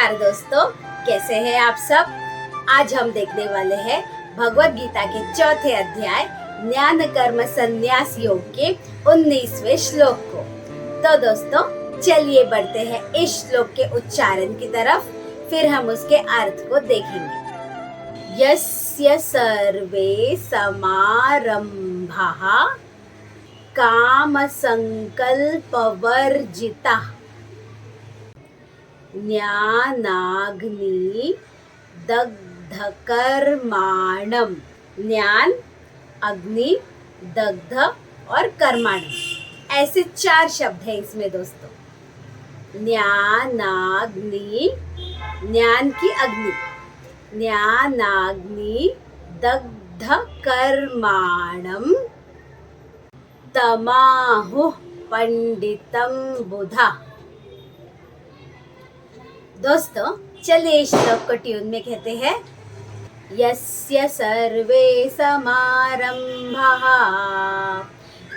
नमस्कार दोस्तों, कैसे हैं आप सब। आज हम देखने वाले हैं भगवत गीता के चौथे अध्याय ज्ञान कर्म संन्यास योग के 19वें श्लोक को। तो दोस्तों चलिए बढ़ते हैं इस श्लोक के उच्चारण की तरफ, फिर हम उसके अर्थ को देखेंगे। यस्य सर्वे समारंभाः काम संकल्प वर्जिता ज्ञानाग्नि दग्ध कर्माणम। ज्ञान, अग्नि, दग्ध और कर्माणम, ऐसे 4 शब्द हैं इसमें दोस्तों। ज्ञानाग्नि, ज्ञान की अग्नि, ज्ञानाग्नि दग्ध कर्माणम तमाहुः पंडितम बुधा। दोस्तों चलिए इस श्लोक को ट्यून में कहते हैं। यस्य सर्वे समारंभाः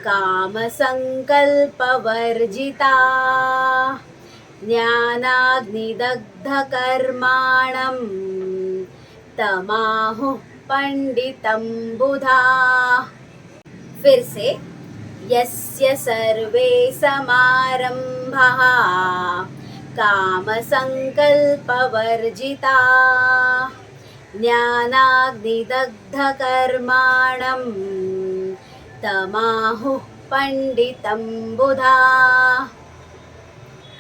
काम संकल्प वर्जिता ज्ञानाग्निदग्ध कर्माणम तमाहुः पंडितम बुधा। फिर से, यस्य सर्वे समारंभाः काम संकल्प वर्जिता ज्ञानाग्निदग्ध कर्माणम तमाहुः पंडितम बुधा।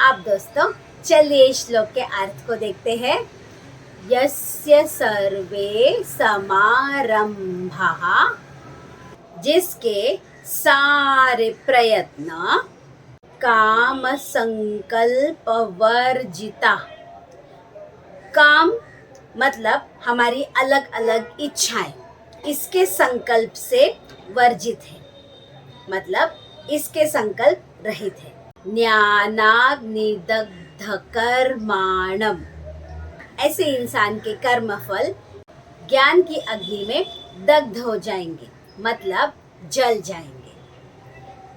अब दोस्तों चलिए श्लोक के अर्थ को देखते हैं। यस्य सर्वे समारंभाः, जिसके सारे प्रयत्न काम संकल्प वर्जिता। काम मतलब हमारी अलग अलग इच्छाएं इसके संकल्प से वर्जित है, मतलब इसके संकल्प रहित है। ज्ञानाग्निदग्ध कर्माणम, ऐसे इंसान के कर्म फल ज्ञान की अग्नि में दग्ध हो जाएंगे, मतलब जल जाएंगे।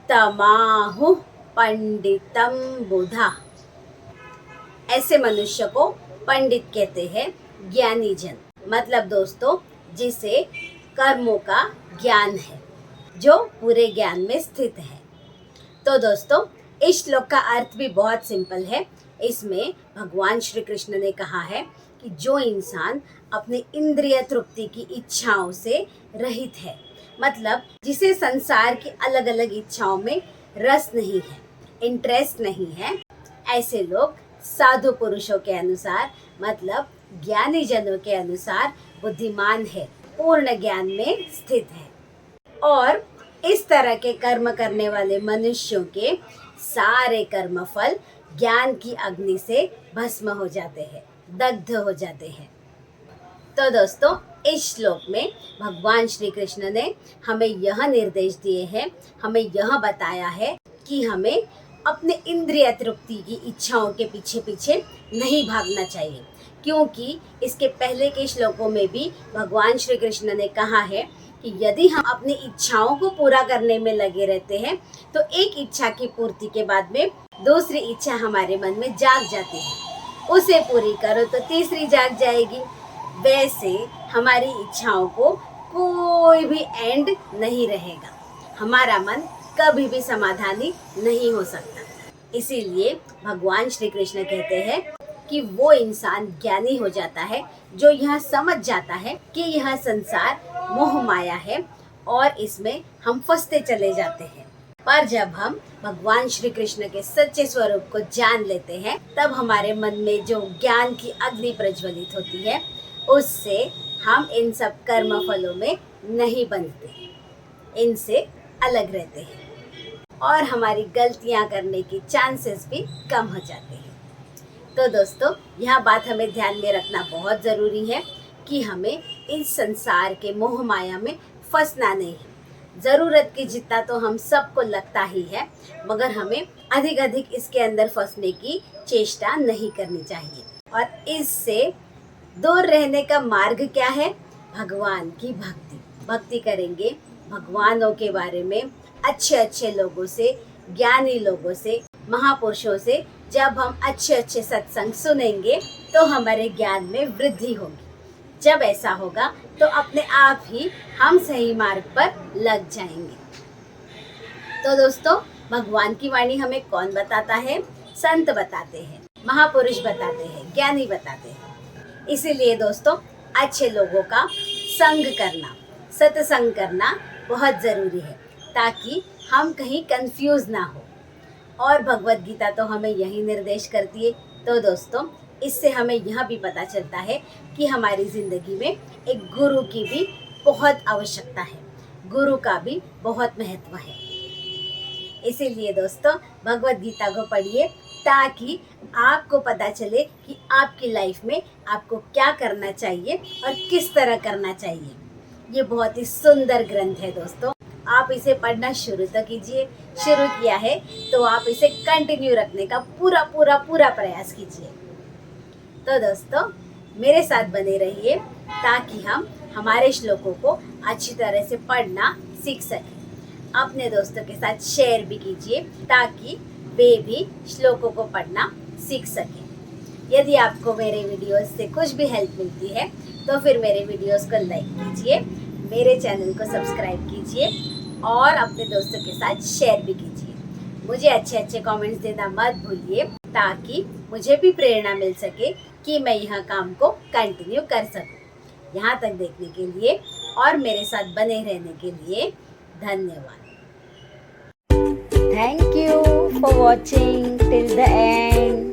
तमाहुः पंडितम बुधा, ऐसे मनुष्य को पंडित कहते हैं, ज्ञानी जन, मतलब दोस्तों जिसे कर्मों का ज्ञान है, जो पूरे ज्ञान में स्थित है। तो दोस्तों इस श्लोक का अर्थ भी बहुत सिंपल है। इसमें भगवान श्री कृष्ण ने कहा है कि जो इंसान अपने इंद्रिय तृप्ति की इच्छाओं से रहित है, मतलब जिसे संसार की अलग अलग इच्छाओं में रस नहीं है, इंटरेस्ट नहीं है, ऐसे लोग साधु पुरुषों के अनुसार, मतलब ज्ञानी जनों के अनुसार बुद्धिमान है, पूर्ण ज्ञान में स्थित है। और इस तरह के कर्म करने वाले मनुष्यों के सारे कर्म फल ज्ञान की अग्नि से भस्म हो जाते हैं, दग्ध हो जाते हैं। तो दोस्तों इस श्लोक में भगवान श्री कृष्ण ने हमें यह निर्देश दिए हैं, हमें यह बताया है कि हमें अपने इंद्रिय तृप्ति की इच्छाओं के पीछे पीछे नहीं भागना चाहिए, क्योंकि इसके पहले के श्लोकों में भी भगवान श्री कृष्ण ने कहा है कि यदि हम अपनी इच्छाओं को पूरा करने में लगे रहते हैं तो एक इच्छा की पूर्ति के बाद में दूसरी इच्छा हमारे मन में जाग जाती है, उसे पूरी करो तो तीसरी जाग जाएगी। वैसे हमारी इच्छाओं को कोई भी एंड नहीं रहेगा, हमारा मन कभी भी समाधानी नहीं हो सकता। इसीलिए भगवान श्री कृष्ण कहते हैं कि वो इंसान ज्ञानी हो जाता है जो यह समझ जाता है कि यह संसार मोह माया है और इसमें हम फंसते चले जाते हैं। पर जब हम भगवान श्री कृष्ण के सच्चे स्वरूप को जान लेते हैं, तब हमारे मन में जो ज्ञान की अग्नि प्रज्वलित होती है, उससे हम इन सब कर्म फलों में नहीं बंधते, इनसे अलग रहते हैं और हमारी गलतियां करने की चांसेस भी कम हो जाते हैं। तो दोस्तों यह बात हमें ध्यान में रखना बहुत ज़रूरी है कि हमें इस संसार के मोह माया में फंसना नहीं है। ज़रूरत की जितना तो हम सबको लगता ही है, मगर हमें अधिक अधिक इसके अंदर फंसने की चेष्टा नहीं करनी चाहिए। और इससे दूर रहने का मार्ग क्या है? भगवान की भक्ति। भक्ति करेंगे, भगवानों के बारे में अच्छे अच्छे लोगों से, ज्ञानी लोगों से, महापुरुषों से जब हम अच्छे अच्छे सत्संग सुनेंगे तो हमारे ज्ञान में वृद्धि होगी। जब ऐसा होगा तो अपने आप ही हम सही मार्ग पर लग जाएंगे। तो दोस्तों, भगवान की वाणी हमें कौन बताता है? संत बताते हैं, महापुरुष बताते हैं, ज्ञानी बताते हैं। इसीलिए दोस्तों, अच्छे लोगों का संग करना, सत्संग करना बहुत ज़रूरी है, ताकि हम कहीं कंफ्यूज ना हो। और भगवत गीता तो हमें यही निर्देश करती है। तो दोस्तों, इससे हमें यह भी पता चलता है कि हमारी ज़िंदगी में एक गुरु की भी बहुत आवश्यकता है, गुरु का भी बहुत महत्व है। इसीलिए दोस्तों, भगवत गीता को पढ़िए ताकि आपको पता चले कि आपकी लाइफ में आपको क्या करना चाहिए और किस तरह करना चाहिए। ये बहुत ही सुंदर ग्रंथ है दोस्तों, आप इसे पढ़ना शुरू तो कीजिए। शुरू किया है तो आप इसे कंटिन्यू रखने का पूरा प्रयास कीजिए। तो दोस्तों, मेरे साथ बने रहिए ताकि हम हमारे श्लोकों को अच्छी तरह से पढ़ना सीख सकें। अपने दोस्तों के साथ शेयर भी कीजिए ताकि वे भी श्लोकों को पढ़ना सीख सकें। यदि आपको मेरे वीडियोस से कुछ भी हेल्प मिलती है तो फिर मेरे वीडियोस को लाइक कीजिए, मेरे चैनल को सब्सक्राइब कीजिए और अपने दोस्तों के साथ शेयर भी कीजिए। मुझे अच्छे अच्छे कमेंट्स देना मत भूलिए ताकि मुझे भी प्रेरणा मिल सके कि मैं यह काम को कंटिन्यू कर सकूं। यहाँ तक देखने के लिए और मेरे साथ बने रहने के लिए धन्यवाद। Thank you for watching till the end.